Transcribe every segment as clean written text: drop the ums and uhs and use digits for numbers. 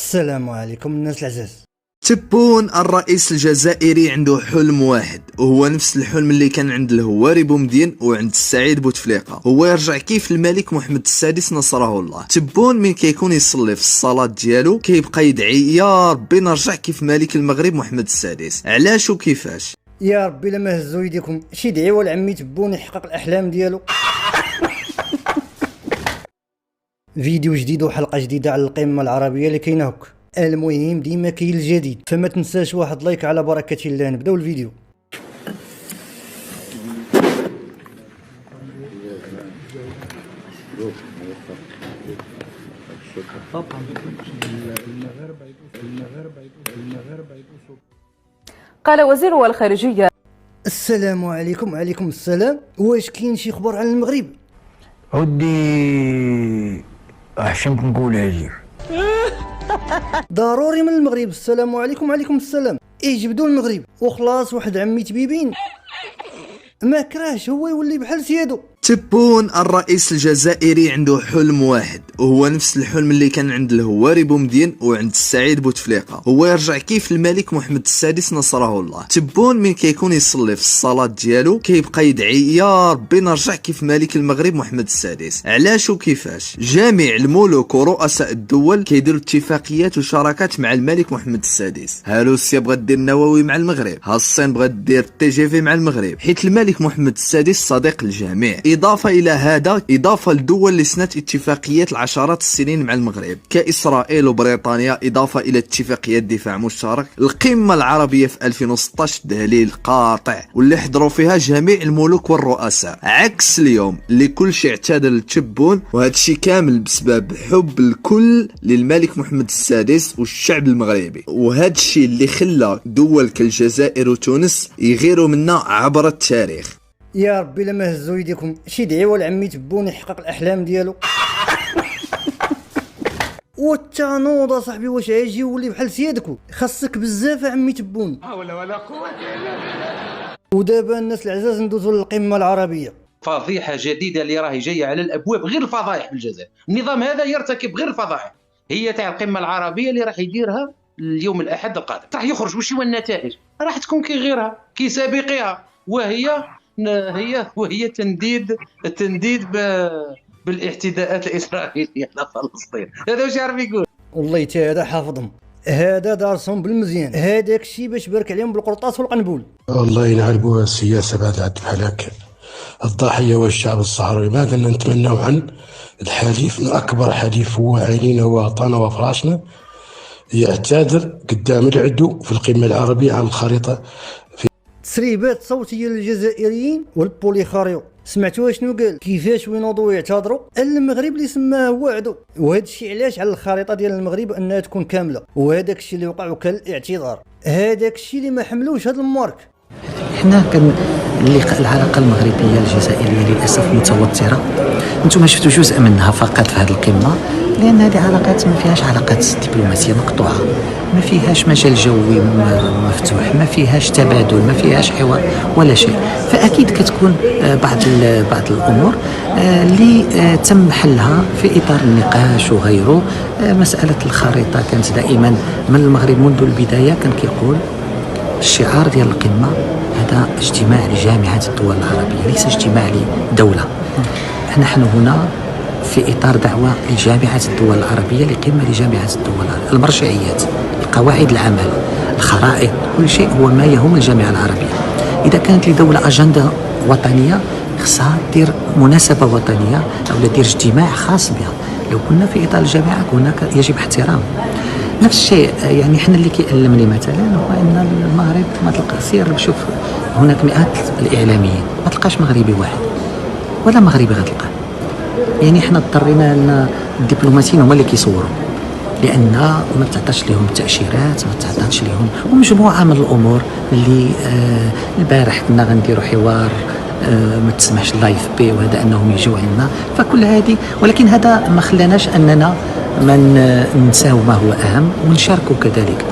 السلام عليكم الناس العزاز. تبون الرئيس الجزائري عنده حلم واحد، وهو نفس الحلم اللي كان عند الهواري بومدين وعند السعيد بوتفليقه، هو يرجع كيف الملك محمد السادس نصره الله. تبون من كيكون يصلي في الصلاه ديالو كيبقى يدعي يا ربي نرجع كيف ملك المغرب محمد السادس. علاش وكيفاش؟ يا ربي لما هزوا يديكم شي دعيوه لعمي تبون يحقق الاحلام ديالو. فيديو جديد وحلقه جديده على القمه العربيه اللي كاينه هك. المهم ديما كاين الجديد، فما تنساش واحد لايك على بركه الله. نبداو الفيديو. قال وزير الخارجية. السلام عليكم. وعليكم السلام. واش كاين شي خبر على المغرب؟ ودي احشمك نقول هاجر ضروري من المغرب. السلام عليكم. وعليكم السلام. جبدوا المغرب وخلاص. واحد عمي تبيبين ما كراهش هو يولي بحال سيادو. تبون الرئيس الجزائري عنده حلم واحد، وهو نفس الحلم اللي كان عند الهواري بومدين وعند السعيد بوتفليقه، هو يرجع كيف الملك محمد السادس نصره الله. تبون من كيكون يصلي في الصلاه ديالو كيبقى يدعي يا ربي نرجع كيف ملك المغرب محمد السادس. علاش وكيفاش؟ جميع الملوك ورؤساء الدول كيديروا اتفاقيات وشراكات مع الملك محمد السادس. ها روسيا بغات دير النووي مع المغرب، ها الصين بغات دير تي جي في مع المغرب، حيت الملك محمد السادس صديق الجميع. إضافة إلى هذا، إضافة لدول اللي سنت اتفاقيات العشرات السنين مع المغرب كإسرائيل وبريطانيا، إضافة إلى اتفاقيات دفاع مشترك. القمة العربية في 2016 دليل قاطع واللي حضروا فيها جميع الملوك والرؤساء، عكس اليوم اللي كل شيء اعتاد للتبون، وهذا الشيء كامل بسبب حب الكل للملك محمد السادس والشعب المغربي. وهذا الشيء اللي خلى دول كالجزائر وتونس يغيروا منا عبر التاريخ. يا ربي لما هزوا يديكم شي دعيوه لعمي تبون يحقق الاحلام ديالو. والتانوض صاحبي واش عايجي يولي بحال سيادكو؟ خاصك بزاف عمي تبون. ولا قوه. ودابا الناس العزاز ندوزو للقمه العربيه. فضيحه جديده اللي راهي جايه على الابواب، غير الفضائح بالجزائر. النظام هذا يرتكب غير الفضائح، هي تاع القمه العربيه اللي راح يديرها اليوم الاحد القادم. راح يخرج وش هو النتائج؟ راح تكون كي غيرها كي سابقها، وهي التنديد بالاعتداءات الاسرائيليه على فلسطين. هذا واش عارف يقول؟ والله تا هذا حافظهم، هذا دارسهم بالمزيان. هذاك الشيء باش بارك عليهم بالقرطاس والقنبول. والله ينعربوا السياسه بعد عاد بحال هكا. الضحيه والشعب الصحراوي ما قلنا نتمنوا عن الحليف، اكبر حليف هو عينينا ووطننا وفراشنا، يعتذر قدام العدو في القمه العربيه عن الخريطه. تسريبات صوتيه للجزائريين والبوليخاريو. سمعتوا شنو قال؟ كيفاش وينوضوا يعتذروا المغرب اللي سماه هو عدو، وهذا الشيء علاش على الخريطه ديال المغرب انها تكون كامله، وهذاك الشيء اللي وقع وكان الاعتذار، هذاك الشيء اللي ما حملوش هذا المارك. حنا كان اللقاء العلاقه المغربيه الجزائريه للاسف متوتره. انتم شفتوا جزء منها فقط في هذه القمه، لان هذه علاقات ما فيهاش علاقات دبلوماسيه مقطوعه، ما فيهاش مجال جوي مفتوح، ما فيهاش تبادل، ما فيهاش حوار ولا شيء. فاكيد كتكون بعض الامور اللي تم حلها في اطار النقاش وغيره. مساله الخريطه كانت دائما من المغرب منذ البدايه كان كيقول الشعار ديال القمه هذا اجتماع لجامعه الدول العربيه، ليس اجتماع لدوله. نحن هنا في اطار دعوه لجامعه الدول العربيه، لقمه لجامعه الدول العربيه. المرجعيات، القواعد العمل، الخرائط، كل شيء هو ما يهم الجامعه العربيه. اذا كانت لدوله اجنده وطنيه خصها دير مناسبه وطنيه او دير اجتماع خاص بها. لو كنا في اطار الجامعه هناك يجب احترام. نفس الشيء يعني احنا اللي كيألمني مثلا هو ان المغرب ما تلقى سير شوف هناك مئات الاعلاميين، ما تلقاش مغربي واحد ولا مغربي غتلقاه. يعني احنا اضطرينا ان الدبلوماسيين هما اللي كيصوروا، لان ما تعطاش لهم التاشيرات، ما تعطاش لهم ومجموعه من الامور اللي البارح كنا غنديروا حوار ما تسمحش اللايف بي وهذا انهم يجوا عندنا. فكل هذه، ولكن هذا ما خلاناش اننا ما ننساو ما هو اهم ونشاركوا كذلك.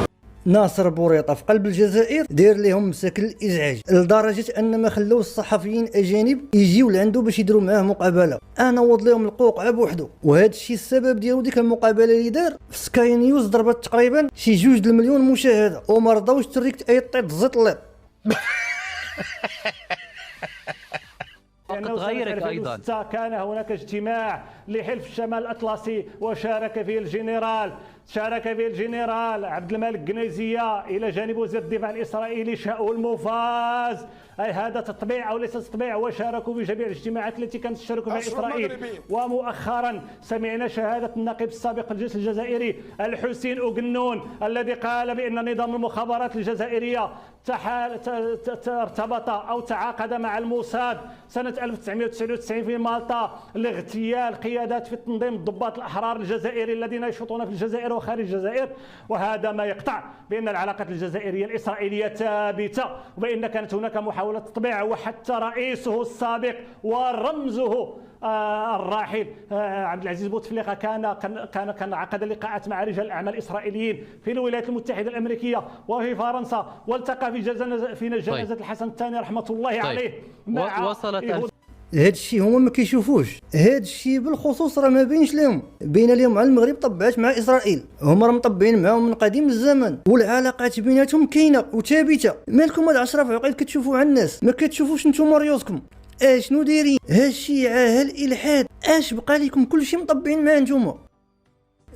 ناصر بوريطه في قلب الجزائر داير لهم مساكن الازعاج لدرجه ان ما خلاو الصحفيين اجانب يجيو لعنده باش يديروا معاه مقابله. انا وض لهم القوقعه بوحدو، وهذا الشيء السبب ديالو ديك المقابله اللي دار في سكاي نيوز ضربت تقريبا شي 2 مليون مشاهده وما رضاوش تريكت اي طيط زيت الليط. وقد غيرك أيضا كان هناك اجتماع لحلف الشمال الأطلسي وشارك فيه الجنرال عبد الملك قنيزية إلى جانب وزير الدفاع الإسرائيلي شاول موفاز. أي هذا تطبيع أو ليس تطبيع؟ وشاركوا في جميع الاجتماعات التي كانت تشارك فيها إسرائيل. ومؤخرا سمعنا شهادة الناقب السابق للجيش الجزائري الحسين أوغنون الذي قال بأن نظام المخابرات الجزائرية ارتبط أو تعاقد مع الموساد سنة 1999 في مالطا لاغتيال قيادات في تنظيم الضباط الأحرار الجزائري الذين يشوطون في الجزائر وخارج الجزائر. وهذا ما يقطع بأن العلاقات الجزائرية الإسرائيلية ثابتة، وبأن كانت هناك محاولة تطبيع، وحتى رئيسه السابق ورمزه الراحل عبد العزيز بوتفليقه كان عقد لقاءات مع رجال الاعمال الاسرائيليين في الولايات المتحده الامريكيه وفي فرنسا، والتقى في جنازه الحسن الثاني رحمه الله عليه. وصلت هاد الشيء هما ما كيشوفوش. هاد الشيء بالخصوص راه ما بينش لهم، بين اليوم مع المغرب طبعات مع اسرائيل، هما راه مطبعين معاهم من قديم الزمن والعلاقات بيناتهم كاينه وثابته. مالكم هاد 10 عقيد كتشوفوا على الناس ما كتشوفوش نتوما ريوسكم؟ شنو دايرين؟ هالشيعة هالالحاد اش بقى لكم؟ كلشي مطبعين مع نتوما.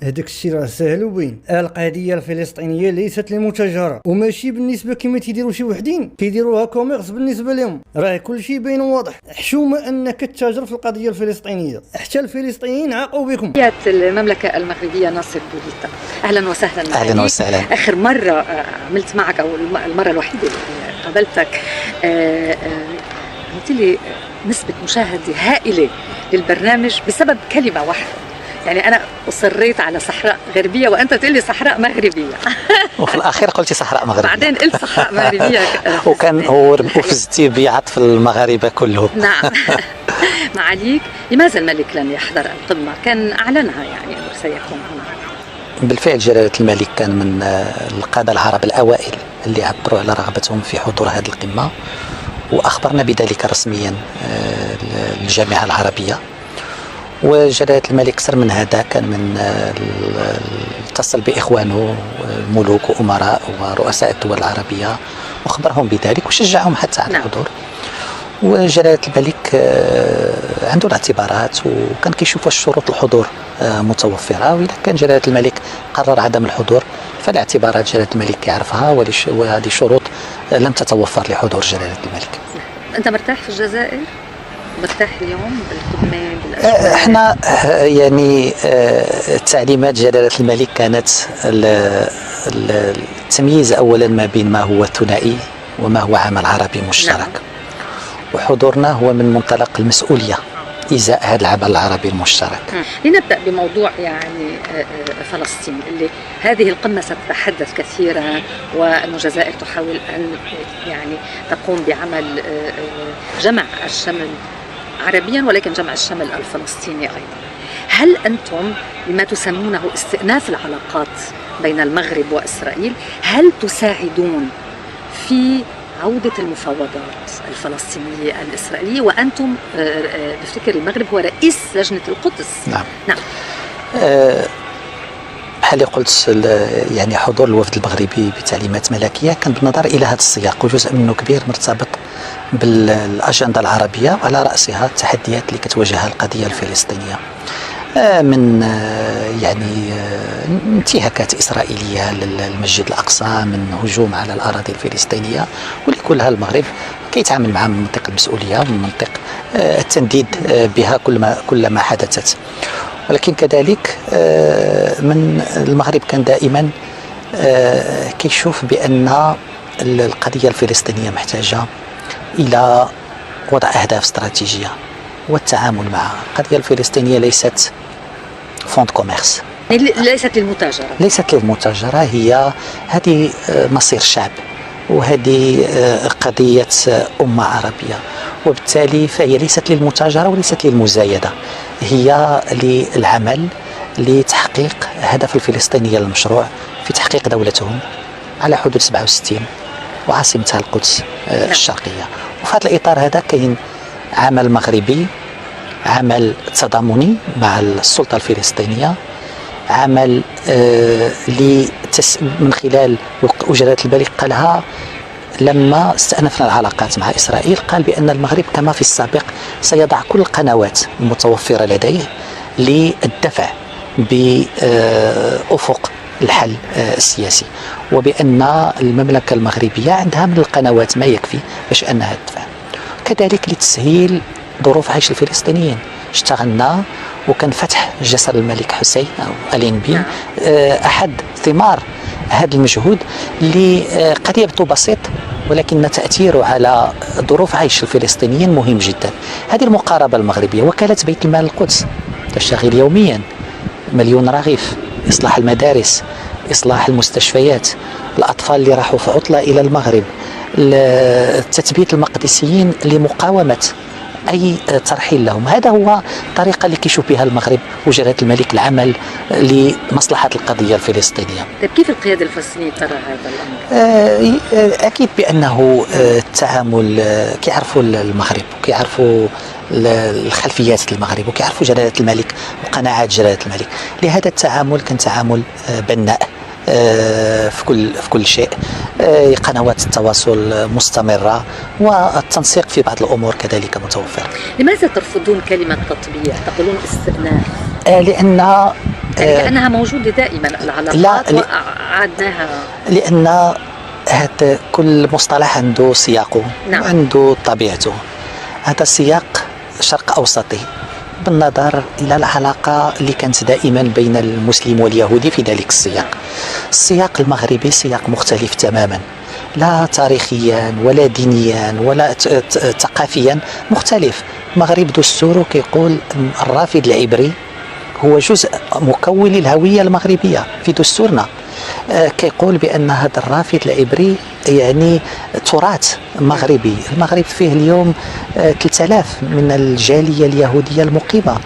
هذاك الشيء راه سهل وبين. القضيه الفلسطينيه ليست لمتجاره، وماشي بالنسبه كما تيديروا شي وحدين كيديروها كوميرس بالنسبه لهم. راه كلشي باين وواضح. حشومه انك تتاجر في القضيه الفلسطينيه، حتى الفلسطينيين عاقوا بكم. المملكه المغربيه ناصر بوريطه، اهلا وسهلا. اهلا وسهلا. اخر مره عملت معك او المره الوحيده اللي قابلتك قلت لي نسبه مشاهده هائله للبرنامج بسبب كلمه واحده. يعني أنا أصريت على صحراء غربية وأنت تقول لي صحراء مغربية. وفي الأخير قلتي صحراء مغربية. بعدين قلت صحراء مغربية. وكان وفزتي بعطف المغاربة كلهم. نعم. معاليك، لماذا الملك لن يحضر القمة؟ كان أعلنها يعني أنه سيكون هنا. بالفعل جلالة الملك كان من القادة العرب الأوائل اللي عبروا على رغبتهم في حضور هذه القمة، وأخبرنا بذلك رسميا الجامعة العربية. وجلالة الملك أكثر من هذا كان من اتصل بإخوانه ملوك وأمراء ورؤساء الدول العربية وخبرهم بذلك وشجعهم حتى على الحضور. وجلالة الملك عنده الاعتبارات وكان كيشوف شروط الحضور متوفرة، وإذا كان جلالة الملك قرر عدم الحضور فالاعتبارات جلالة الملك يعرفها، وهذه شروط لم تتوفر لحضور جلالة الملك. أنت مرتاح في الجزائر؟ مرتاح اليوم بالقمة بالأسواق؟ احنا يعني تعليمات جلالة الملك كانت التمييز أولا ما بين ما هو ثنائي وما هو عمل عربي مشترك. نعم. وحضورنا هو من منطلق المسؤولية إزاء هذا العمل العربي المشترك. لنبدأ بموضوع يعني فلسطين اللي هذه القمة ستتحدث كثيرا، وأن الجزائر تحاول أن يعني تقوم بعمل جمع الشمل عربيا ولكن جمع الشمل الفلسطيني أيضا. هل أنتم بما تسمونه استئناف العلاقات بين المغرب وإسرائيل هل تساعدون في عودة المفاوضات الفلسطينية الإسرائيلية، وأنتم نفتكر المغرب هو رئيس لجنة القدس؟ نعم. نعم. بحال قلت يعني حضور الوفد المغربي بتعليمات ملكية كان بالنظر إلى هذا السياق، وجزء منه كبير مرتبط بالأجندة العربية وعلى رأسها التحديات اللي كتواجهها القضية الفلسطينية من يعني انتهاكات إسرائيلية للمسجد الأقصى، من هجوم على الأراضي الفلسطينية، واللي كلها المغرب كيتعامل معها من منطق المسؤولية ومن منطق التنديد بها كلما حدثت. ولكن كذلك من المغرب كان دائما كيشوف بأن القضية الفلسطينية محتاجة إلى وضع أهداف استراتيجية والتعامل معها. القضية الفلسطينية ليست فوند كوميرس، ليست للمتاجرة، هذه مصير شعب، وهذه قضية أمة عربية، وبالتالي فهي ليست للمتاجرة وليست للمزايدة، هي للعمل لتحقيق هدف الفلسطينية المشروع في تحقيق دولتهم على حدود 67 وعاصمتها القدس الشرقية. وفي هذا الإطار هذا كاين عمل مغربي، عمل تضامني مع السلطة الفلسطينية، عمل من خلال وجلالة الملك قالها لما استأنفنا العلاقات مع إسرائيل، قال بأن المغرب كما في السابق سيضع كل القنوات المتوفرة لديه للدفع بأفق الحل السياسي، وبأن المملكة المغربية عندها من القنوات ما يكفي باش أنها تدفع. كذلك لتسهيل ظروف عيش الفلسطينيين اشتغلنا، وكان فتح جسر الملك حسين أو ألينبي أحد ثمار هذا المجهود اللي قد يبدو بسيط ولكن تأثيره على ظروف عيش الفلسطينيين مهم جدا. هذه المقاربة المغربية. وكالة بيت المال القدس تشتغل يوميا، 1,000,000 رغيف، إصلاح المدارس، إصلاح المستشفيات، الأطفال اللي راحوا في عطلة إلى المغرب، تثبيت المقدسيين لمقاومة أي ترحيل لهم. هذا هو الطريقة اللي كيشوف بها المغرب وجلالة الملك العمل لمصلحة القضية الفلسطينية. طيب كيف القيادة الفلسطينية ترى هذا الأمر؟ أكيد بأنه التعامل كيعرفوا المغرب وكيعرفوا الخلفيات المغرب وكيعرفوا جلالة الملك وقناعات جلالة الملك، لهذا التعامل كان تعامل بناء في كل شيء. قنوات التواصل مستمرة والتنسيق في بعض الأمور كذلك متوفر. لماذا ترفضون كلمة تطبيع؟ تقولون استئناف؟ لأنها موجودة دائما العلاقات وأعدناها. لأن هذا كل مصطلح عنده سياقه وعنده طبيعته. هذا السياق شرق أوسطي بالنظر إلى العلاقة اللي كانت دائما بين المسلم واليهودي في ذلك السياق المغربي سياق مختلف تماما، لا تاريخيا ولا دينيا ولا ثقافيا مختلف. المغرب دستوره كيقول الرافد العبري هو جزء مكون للهوية المغربية في دستورنا. كيقول بأن هذا الرافد العبري يعني تراث مغربي. المغرب فيه اليوم 3000 من الجالية اليهودية المقيمة،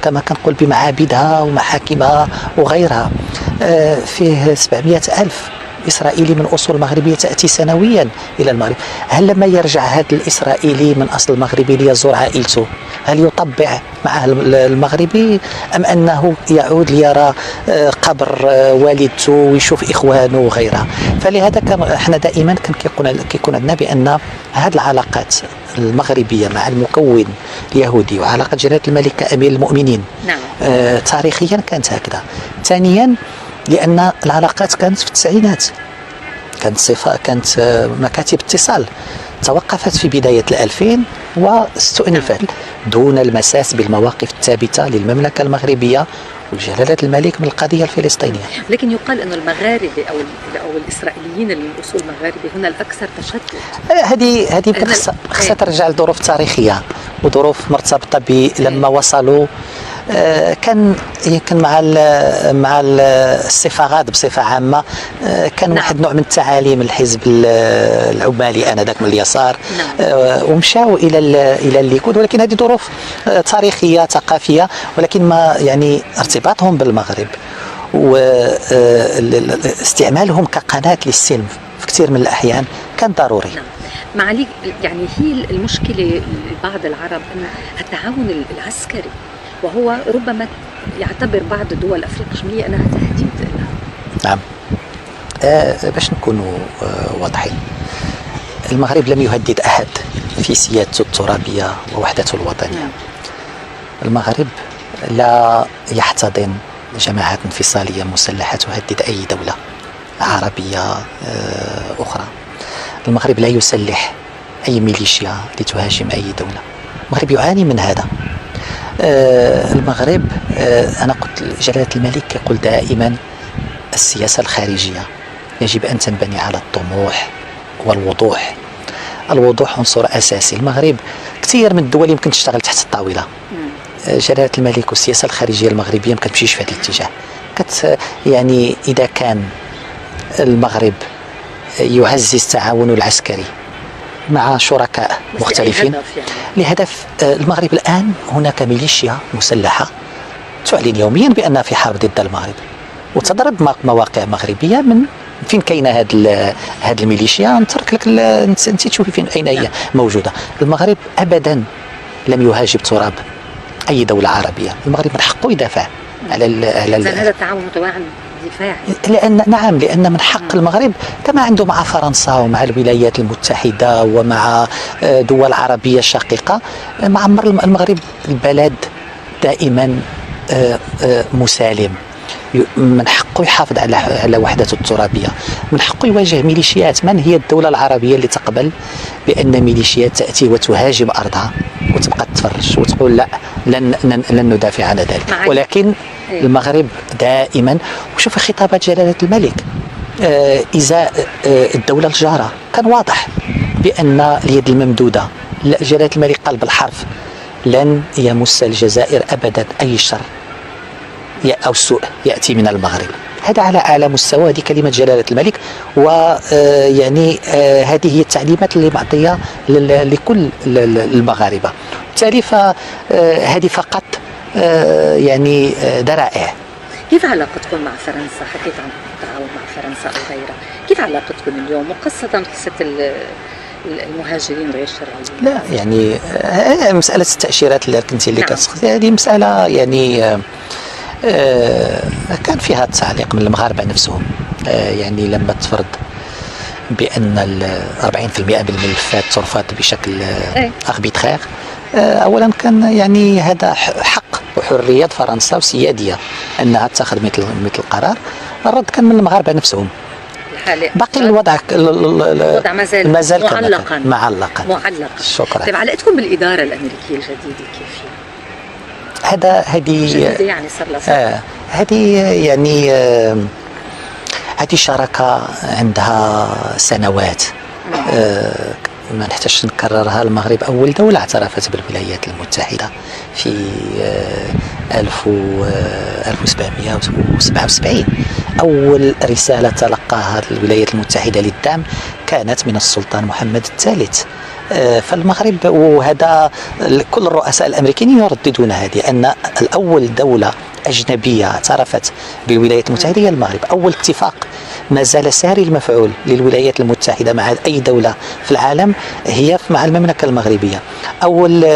كما كنقول بمعابدها ومحاكمها وغيرها. فيه 700,000 إسرائيلي من أصول مغربية تأتي سنويا إلى المغرب. هل لما يرجع هذا الإسرائيلي من أصل مغربي ليزور عائلته هل يطبع مع المغربي أم أنه يعود ليرى قبر والدته ويشوف إخوانه وغيرها؟ فلهذا احنا دائما كيكون عندنا بأن هذه العلاقات المغربية مع المكون اليهودي وعلاقة جلالة الملك كأمير المؤمنين تاريخيا كانت هكذا. ثانيا لأن العلاقات كانت في التسعينات، كانت مكاتب اتصال توقفت في بداية 2000 واستؤنفت دون المساس بالمواقف الثابتة للمملكة المغربية وجلالة الملك من القضية الفلسطينية. لكن يقال أن المغاربة أو الإسرائيليين اللي من أصول مغاربة هنا الأكثر تشتت. هذه يمكن خاصها ترجع لظروف تاريخية وظروف مرتبطة لما وصلوا. كان يمكن مع الصفاغات بصفة عامة كان واحد نوع من التعاليم الحزب العمالي آنذاك من اليسار ومشاو إلى الليكود، ولكن هذه ظروف تاريخية ثقافية، ولكن ما يعني ارتباطهم بالمغرب واستعمالهم كقناة للسلم في كثير من الأحيان كان ضروري. معاليك يعني هي المشكلة لبعض العرب أن التعاون العسكري وهو ربما يعتبر بعض دول أفريقيا الشمالية أنها تهديد لها. نعم. باش نكونوا واضحين، المغرب لم يهدد أحد في سيادته الترابية ووحدته الوطنية. المغرب لا يحتضن جماعات انفصالية مسلحة تهدد أي دولة عربية أخرى. المغرب لا يسلح أي ميليشيا لتهاجم أي دولة. المغرب يعاني من هذا. المغرب أنا قلت جلالة الملك يقول دائما السياسة الخارجية يجب أن تنبني على الطموح والوضوح. الوضوح عنصر أساسي. المغرب كثير من الدول يمكن تشتغل تحت الطاولة. جلالة الملك والسياسة الخارجية المغربية ما كتمشيش في هذا الاتجاه. يعني إذا كان المغرب يعزز تعاونه العسكري مع شركاء مختلفين لهدف المغرب، الآن هناك ميليشيا مسلحة تعلن يوميا بأنها في حرب ضد المغرب وتضرب مواقع مغربية من فين كاينه هاد الميليشيا. نترك لك انت تشوفي فين اين هي موجوده. المغرب ابدا لم يهاجم تراب اي دوله عربيه. المغرب من حقه يدافع على هذا التعاون متوازن دفاعي. لأن من حق المغرب كما عنده مع فرنسا ومع الولايات المتحدة ومع دول عربية شقيقة، معمر المغرب البلد دائما مسالم، من حقه يحافظ على وحدته الترابية، من حقه يواجه ميليشيات. من هي الدولة العربية اللي تقبل بأن ميليشيات تأتي وتهاجم أرضها وتبقى تتفرج وتقول لا لن ندافع عن ذلك؟ ولكن المغرب دائما، وشوف خطابات جلالة الملك إزاء الدولة الجارة كان واضح بأن اليد الممدودة. جلالة الملك قال بالحرف لن يمس الجزائر أبدا أي شر أو سوء يأتي من المغرب. هذا على أعلى مستوى، هذه كلمة جلالة الملك، ويعني هذه هي التعليمات اللي معطية لكل المغاربة. بالتالي فهذه فقط يعني ذرائع. كيف علاقتكم مع فرنسا؟ حكيت عن التعاون مع فرنسا أو غيرها، كيف علاقتكم اليوم، وخاصة قصة المهاجرين غير الشرعيين؟ لا يعني مسألة التأشيرات اللي كنتي اللي كتسقسي، هذه مسألة يعني كان فيها تعليق من المغاربة نفسهم. يعني لما تفرض بأن 40% من الملفات ترفض بشكل أربيترير، أولا كان يعني هذا حق وحرية فرنسا وسيادية أنها تأخذ مثل القرار. الرد كان من المغاربة نفسهم. باقي الوضع مازال معلقا. شكرا. طيب علاقتكم بالإدارة الأمريكية الجديدة كيف هي؟ هذه يعني صار لها هذه يعني هذه شراكة عندها سنوات، ما نحتاج نكررها. المغرب أول دولة اعترفت بالولايات المتحدة في 1777. أول رسالة تلقاها الولايات المتحدة للدعم كانت من السلطان محمد الثالث. فالمغرب، وهذا كل الرؤساء الأمريكيين يرددون هذه، أن الأول دولة أجنبية اعترفت بالولايات المتحدة هي المغرب. أول اتفاق ما زال ساري المفعول للولايات المتحدة مع أي دولة في العالم هي مع المملكة المغربية. أول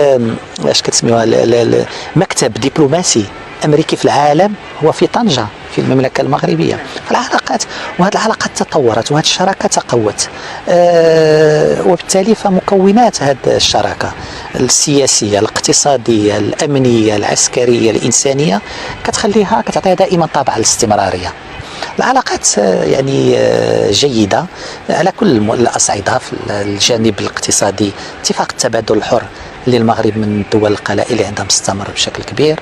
مكتب دبلوماسي أمريكي في العالم هو في طنجة في المملكة المغربية. فالعلاقات، وهذه العلاقات تطورت وهذه الشراكة تقوت، وبالتالي فمكونات هذه الشراكة السياسية الاقتصادية الأمنية العسكرية الإنسانية كتعطيها دائما طابع الاستمرارية. العلاقات يعني جيدة على كل الأصعدة. في الجانب الاقتصادي اتفاق التبادل الحر للمغرب من الدول القلائل اللي عندها مستمر بشكل كبير.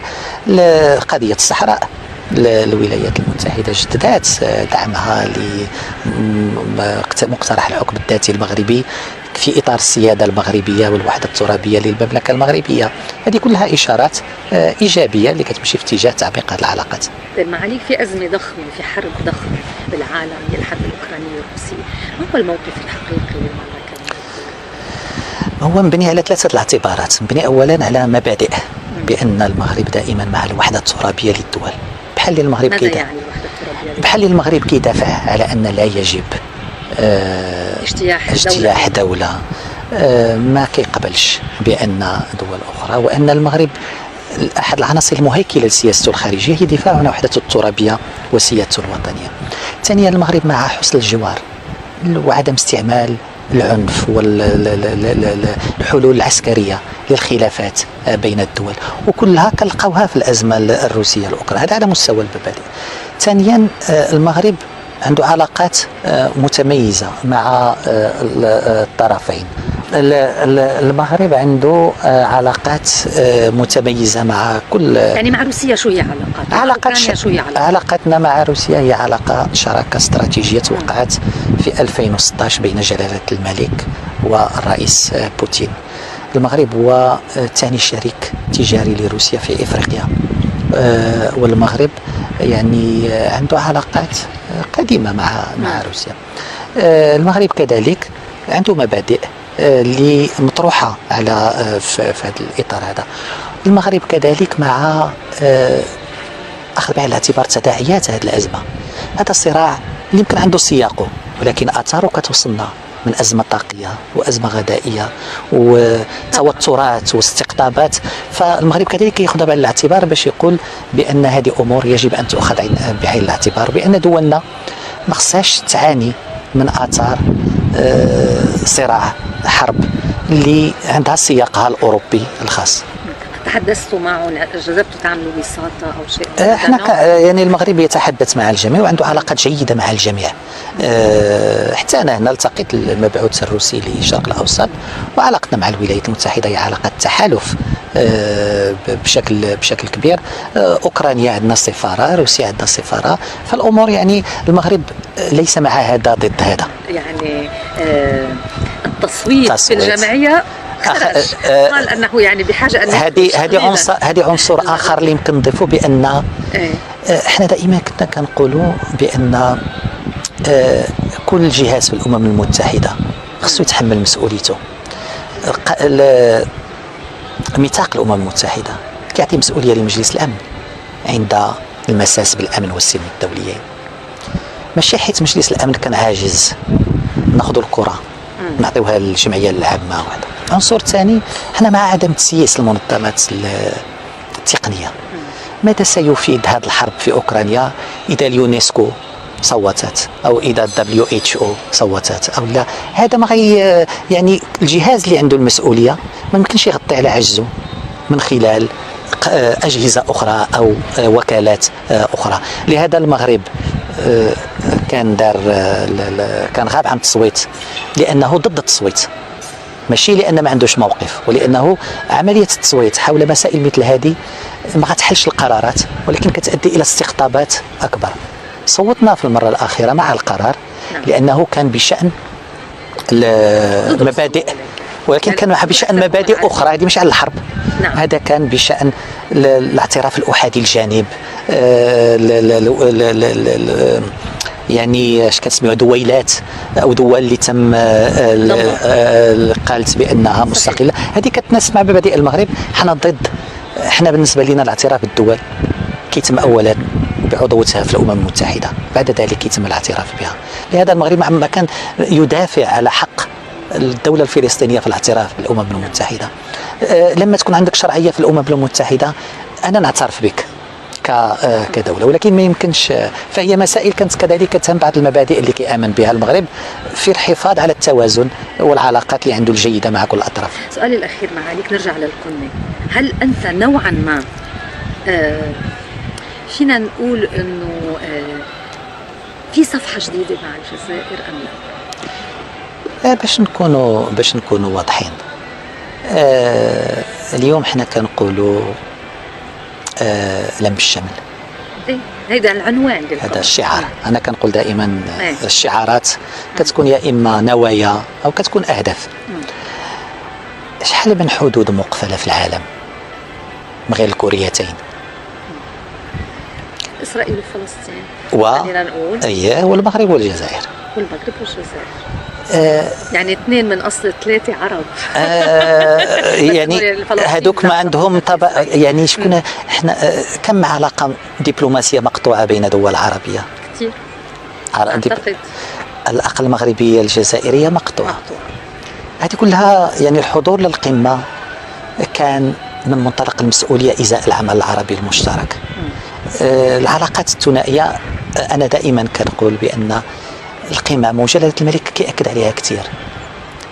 قضية الصحراء الولايات المتحدة جددت دعمها لمقترح الحكم الذاتي المغربي في إطار السيادة المغربية والوحدة الترابية للمملكة المغربية. هذه كلها إشارات إيجابية اللي كتمشي في اتجاه تعميق هذه العلاقات. معاليك في أزمة ضخمة، في حرب ضخمة بالعالم هي الحرب الأوكرانية الروسية، ما هو الموقف الحقيقي للمملكة؟ هو مبني على ثلاثة الاعتبارات. مبني أولا على مبادئ بأن المغرب دائما مع الوحدة الترابية للدول. بحال المغرب كيدافع، يعني الوحدة الترابية بحال المغرب كيدافع على أن لا يجب اجتياح دولة ما كيقبلش بأن دول أخرى، وأن المغرب أحد العناصر المهيكلة لسياسته الخارجية هي دفاع عن وحدته الترابية وسيادته الوطنية. ثانيا المغرب مع حسن الجوار وعدم استعمال العنف والحلول العسكرية للخلافات بين الدول، وكلها كنلقاوها في الأزمة الروسية الأخرى. هذا على مستوى المبادئ. ثانيا المغرب عنده علاقات متميزة مع الطرفين. المغرب عنده علاقات متميزة مع كل، يعني مع روسيا شو هي علاقتنا مع روسيا هي علاقة شراكة استراتيجية توقعت في 2016 بين جلالة الملك والرئيس بوتين. المغرب هو ثاني شريك تجاري لروسيا في إفريقيا، والمغرب يعني عنده علاقات قديمة مع روسيا. المغرب كذلك عنده مبادئ اللي مطروحة على في هذا الإطار هذا. المغرب كذلك مع أخذ بعين الاعتبار تداعيات هذه الأزمة. هذا صراع اللي يمكن عنده سياقه، ولكن اثاره كتوصلنا من ازمه طاقيه وازمه غذائيه وتوترات واستقطابات. فالمغرب كذلك ياخذها بعين الاعتبار باش يقول بان هذه امور يجب ان تؤخذ بعين الاعتبار، بان دولنا ما خصهاش تعاني من اثار صراع حرب اللي عندها سياقها الاوروبي الخاص. تحدثتوا معهم؟ جربتوا تعملوا وساطة أو شيء؟ احنا يعني المغرب يتحدث مع الجميع وعنده علاقات جيدة مع الجميع. حتى أنا هنا التقيت المبعوث الروسي للشرق الأوسط، وعلاقتنا مع الولايات المتحدة هي علاقة تحالف بشكل كبير. أوكرانيا عندنا سفارة، روسيا عندنا سفارة، فالأمور يعني المغرب ليس مع هذا ضد هذا. يعني التصويت في الجمعية قال انه يعني بحاجه ان هذه عنصر اخر اللي يمكن نضيفه، بان احنا دائما كنا كنقولوا بان كل جهاز في الامم المتحده خصو يتحمل مسؤوليته. ميثاق الامم المتحده كيعطي مسؤوليه لمجلس الامن عند المساس بالامن والسلم الدوليين، ماشي حيت مجلس الامن كان عاجز ناخذوا الكره نعطيوها للجمعيه العامه. عنصر ثاني، احنا مع عدم تسييس المنظمات التقنيه. ماذا سيفيد هذه الحرب في اوكرانيا اذا اليونسكو صوتت او اذا WHO صوتت او لا؟ هذا ما يعني الجهاز اللي عنده المسؤوليه ما يمكنش يغطي على عجزه من خلال اجهزه اخرى او وكالات اخرى. لهذا المغرب كان غاب عن التصويت لانه ضد التصويت، ماشي لان ما عندوش موقف، ولانه عمليه التصويت حول مسائل مثل هذه ما غتحلش القرارات ولكن كتؤدي الى استقطابات اكبر. صوتنا في المره الاخيره مع القرار لانه كان بشان المبادئ، ولكن كان بشان مبادئ اخرى، هذه مش على الحرب. هذا كان بشان الاعتراف الاحادي الجانب، يعني اش كتسميوها دويلات او دول اللي تم قالت بانها مستقله، هذه كتناسب مع مبادئ المغرب. حنا ضد، احنا بالنسبه لنا الاعتراف بالدول كيتم اولا بعضوتها في الامم المتحده، بعد ذلك يتم الاعتراف بها. لهذا المغرب عندما كان يدافع على حق الدوله الفلسطينيه في الاعتراف بالامم المتحده. لما تكون عندك شرعيه في الامم المتحده انا نعترف بك كدولة، ولكن ما يمكنش. فهي مسائل كانت كذلك تهم بعض المبادئ اللي كيآمن بها المغرب في الحفاظ على التوازن والعلاقات اللي عنده الجيدة مع كل الأطراف. سؤالي الأخير معاليك، نرجع للقمة. هل أنت نوعا ما فينا نقول أنه في صفحة جديدة مع الجزائر أم لا؟ باش نكونوا واضحين، اليوم احنا كنقولوا لم الشمل. هذا العنوان هذا الشعار. انا كنقول دائما الشعارات كتكون يا اما نوايا او كتكون اهداف. شحال من حدود مقفله في العالم من غير الكوريتين، اسرائيل وفلسطين خلينا نقول والمغرب والجزائر. يعني 2 من اصل 3 عرب. يعني هذوك ما عندهم طبع، يعني شكون احنا كم علاقه دبلوماسيه مقطوعه بين دول عربيه؟ كثير اعتقد الاقل المغربيه الجزائريه مقطوعه. هذه كلها يعني الحضور للقمه كان من منطلق المسؤوليه ازاء العمل العربي المشترك. العلاقات الثنائيه انا دائما كنقول بان القمم وجلالة الملك كيأكد عليها كثير.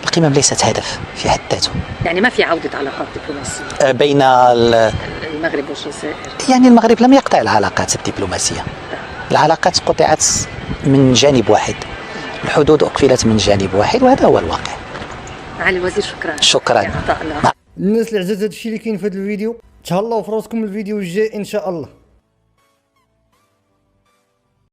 القمم ليست هدف في حد ذاته، يعني ما في عودة علاقات دبلوماسية بين المغرب والجزائر. يعني المغرب لم يقطع العلاقات الدبلوماسية، العلاقات قطعت من جانب واحد، الحدود أقفلت من جانب واحد، وهذا هو الواقع. معالي الوزير شكرا. الناس اللي عزاز هذا الشيء اللي كاين في هذا الفيديو، تهلاو في راسكم الفيديو الجاي ان شاء الله.